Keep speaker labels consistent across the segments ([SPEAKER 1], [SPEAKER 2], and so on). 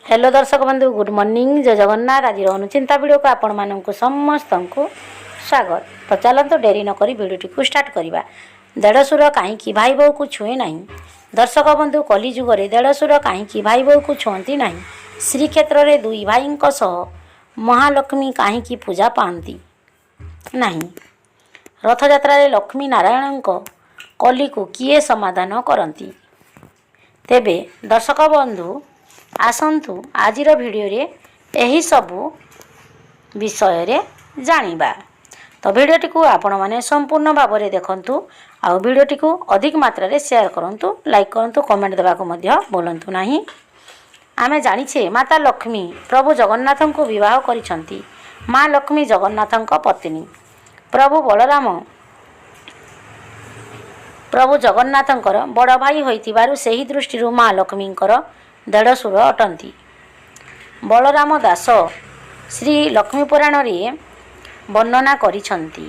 [SPEAKER 1] Hello दर्शक बंधु good morning जय जगन्नाथ। आज अनुचिंता वीडियो को आपण मानक समस्त को स्वागत। तो चलते डेरी नक भिडटी को स्टार्ट करवा। देढ़शुर कहीं भाई बो को छुए ना। दर्शक बंधु कली जुगे देढ़शुर कहीं भाई बो को छुअती ना। श्रीक्षेत्र में दुई भाई महालक्ष्मी कहीं पूजा पाती ना। रथयात्रा लक्ष्मी नारायण कली को किए समाधान करती। तेबे दर्शक बंधु आसंतु आजिर भिडियो रे एही सबु विषय रे जानिबा। तो भिडियोटी को आपण माने संपूर्ण भाव में देखंतु। आ भिडियोटी को अधिक मात्रा रे शेयर करंतु, लाइक करंतु, कमेंट देबा को मध्य बोलंतु नाही। आमे जानिछे माता लक्ष्मी प्रभु जगन्नाथन को विवाह करिसंती। माँ लक्ष्मी जगन्नाथन को पत्नी। प्रभु बलराम प्रभु जगन्नाथंकर बड़ भाई होइतिबारु सेही दृष्टि माँ लक्ष्मींकर देढ़शुर अटंती। बलराम दास श्री लक्ष्मी पुराण रे वर्णना करिसंती।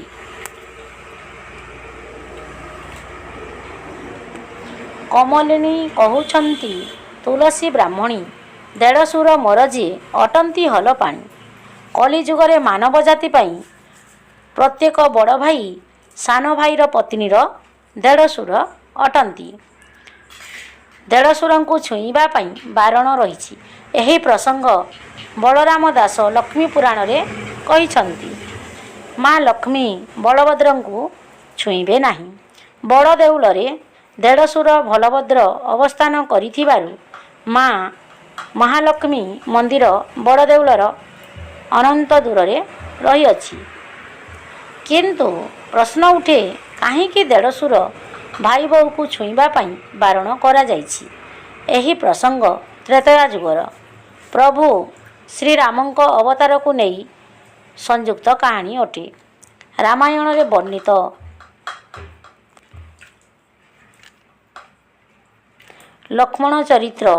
[SPEAKER 1] कमलिनी कहउछंती तुलसी ब्राह्मणी देढ़शुर मोर जे अटंती हल पानी। कली जुगरे मानव जाति पाई प्रत्येक बड़ भाई सान भाईर पत्नीर देढ़शुर अटंती। देढ़शुर को छुईबा बारण रही। यही प्रसंग बलराम दास लक्ष्मी पुराण रे कहिसंती। माँ लक्ष्मी बलभद्र को छुईबे नाही। बड़ देउल रे देढ़शुर बलभद्र अवस्थान करिथिबारु माँ महालक्ष्मी मंदिर बड़ देउलर अनंत दूर रे रही अछि। किंतु प्रश्न उठे कहीं देढ़शुर भाई बहू को छुईबा बारण करा जाइछि। एही प्रसंग त्रेतया जुगर प्रभु श्रीरामंक अवतार को नहीं संयुक्त कहानी अटे। रामायण रे वर्णित लक्ष्मण चरित्र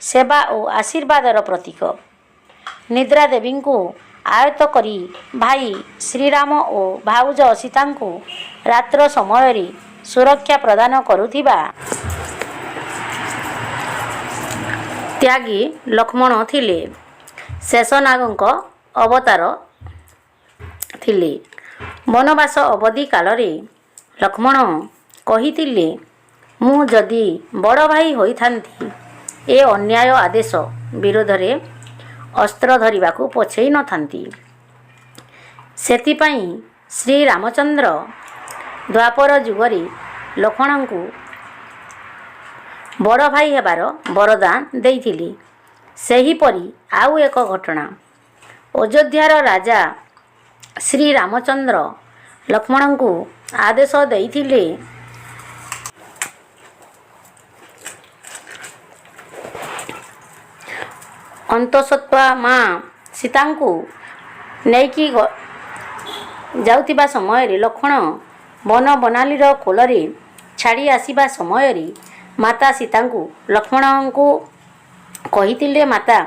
[SPEAKER 1] सेवा और आशीर्वादर प्रतीक। निद्रा देवी को आयत्त करी भाई श्रीराम और भाउज सीता को रात्र समय सुरक्षा प्रदान करुथिबा त्यागी लक्ष्मण थिले। शेषनागंक अवतार थिले। वनवास अवधि काल रे लक्ष्मण कहिथिले मु जदि बड़ भाई होइथांती ए अन्याय आदेश विरोध रे अस्त्र धरिबा को पछेई न थांती। सेतिपाई श्री रामचंद्र द्वापर जुगरे लक्ष्मण को बड़ भाई हेबार वरदान देइथिले। सेहीपरि आउ एक घटना। अयोध्यार राजा श्री रामचंद्र लक्ष्मण को आदेश देइथिले अंतसत्वा माँ सीता को नेकी जाउतिबा समय लक्ष्मण वन बनाली कोलरे छाड़ी आसीबा समय माता सीता को लक्ष्मण को कहिथिले माता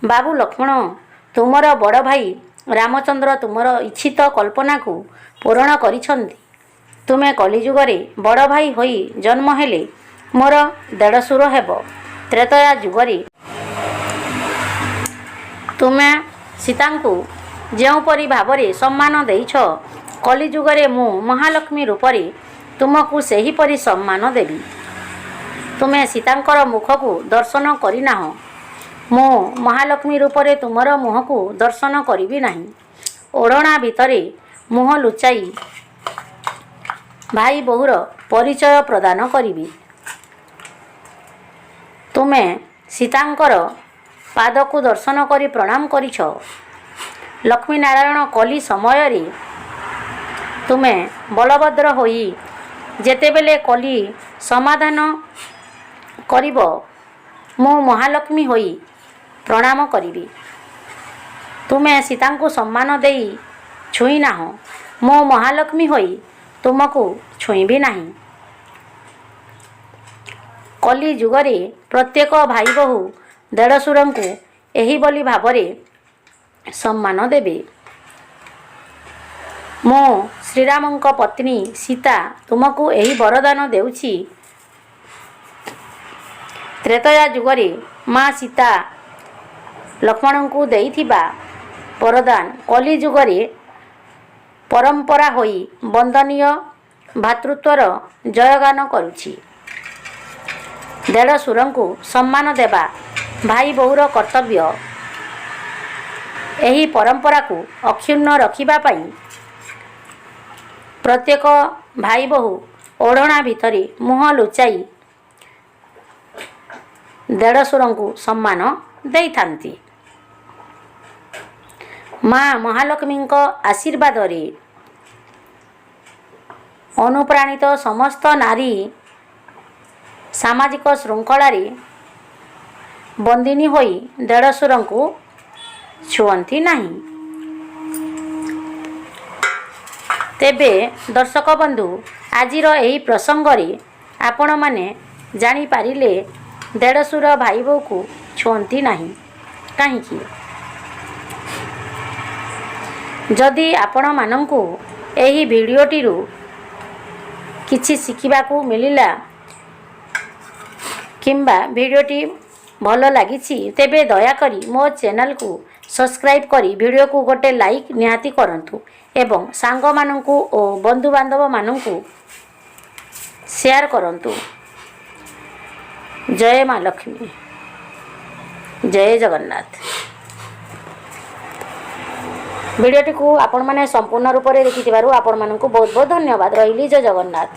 [SPEAKER 1] बाबू लक्ष्मण तुमर बड़ भाई रामचंद्र तुमर इच्छित कल्पना को पूरण करिसंती। तुमे कलिजुगरे बड़ भाई होई जन्म हेले मोर देढ़शुर हेब। त्रेतया जुगरे तुमे सीता को जोपरी भावरे सम्मान देइछ कलिजुगरे मु महालक्ष्मी रूपरे तुमको सेहीपरि सम्मान देवी। तुमे सीतांकर मुख को दर्शन करिना। मु महालक्ष्मी रूपरे तुमर मुह को दर्शन करिबी नाही। ओढ़ना भितरे मुह लुचाई भाई बहुर परिचय प्रदान करिबी। तुमे सीतांकर पाद को दर्शन करी प्रणाम करिछ। लक्ष्मी नारायण कली समय रे तुमे बलभद्र होई जेतेबेले कली समाधान करिब मु महालक्ष्मी होई प्रणाम करिबी। तुमे सीता को सम्मान देई छुई ना। मु महालक्ष्मी होई तुमको छुईबी नाही। कली जुगरे प्रत्येक भाई बहु देढ़शुर को एही बोली भावरे सम्मान देबे। मो श्रीरामंक पत्नी सीता तुमको एही वरदान देउछि। त्रेतया जुगरे माँ सीता ଲକ୍ଷ୍ମଣଙ୍କୁ ଦେଇଥିବା ବରଦାନ କଲି ଯୁଗରେ ପରମ୍ପରା ହୋଇ ବନ୍ଦନୀୟ ଭାତୃତ୍ୱର ଜୟଗାନ କରୁଛି। ଦେଢ଼ଶୁରଙ୍କୁ ସମ୍ମାନ ଦେବା ଭାଇ ବୋହୂର କର୍ତ୍ତବ୍ୟ। ଏହି ପରମ୍ପରାକୁ ଅକ୍ଷୁଣ୍ଣ ରଖିବା ପାଇଁ ପ୍ରତ୍ୟେକ ଭାଇ ବୋହୂ ଓଢ଼ଣା ଭିତରେ ମୁହଁ ଲୁଚାଇ ଦେଢ଼ଶୁରଙ୍କୁ ସମ୍ମାନ ଦେଇଥାନ୍ତି। ମା ମହାଲକ୍ଷ୍ମୀଙ୍କ ଆଶୀର୍ବାଦରେ ଅନୁପ୍ରାଣିତ ସମସ୍ତ ନାରୀ ସାମାଜିକ ଶୃଙ୍ଖଳାରେ ବନ୍ଦିନୀ ହୋଇ ଦେଢ଼ଶୁରଙ୍କୁ ଛୁଅନ୍ତି ନାହିଁ। ତେବେ ଦର୍ଶକ ବନ୍ଧୁ, ଆଜିର ଏହି ପ୍ରସଙ୍ଗରେ ଆପଣମାନେ ଜାଣିପାରିଲେ ଦେଢ଼ଶୁର ଭାଇ ବୋହୂକୁ ଛୁଅନ୍ତି ନାହିଁ କାହିଁକି? ଯଦି ଆପଣମାନଙ୍କୁ ଏହି ଭିଡ଼ିଓଟିରୁ କିଛି ଶିଖିବାକୁ ମିଳିଲା କିମ୍ବା ଭିଡ଼ିଓଟି ଭଲ ଲାଗିଛି, ତେବେ ଦୟାକରି ମୋ ଚ୍ୟାନେଲକୁ ସବସ୍କ୍ରାଇବ୍ କରି ଭିଡ଼ିଓକୁ ଗୋଟେ ଲାଇକ୍ ନିହାତି କରନ୍ତୁ ଏବଂ ସାଙ୍ଗମାନଙ୍କୁ ଓ ବନ୍ଧୁବାନ୍ଧବମାନଙ୍କୁ ସେୟାର କରନ୍ତୁ। ଜୟ ମା ଲକ୍ଷ୍ମୀ, ଜୟ ଜଗନ୍ନାଥ। ଭିଡ଼ିଓଟିକୁ ଆପଣମାନେ ସମ୍ପୂର୍ଣ୍ଣ ରୂପରେ ଦେଖିଥିବାରୁ ଆପଣମାନଙ୍କୁ ବହୁତ ବହୁତ ଧନ୍ୟବାଦ। ରହିଲି। ଜୟ ଜଗନ୍ନାଥ।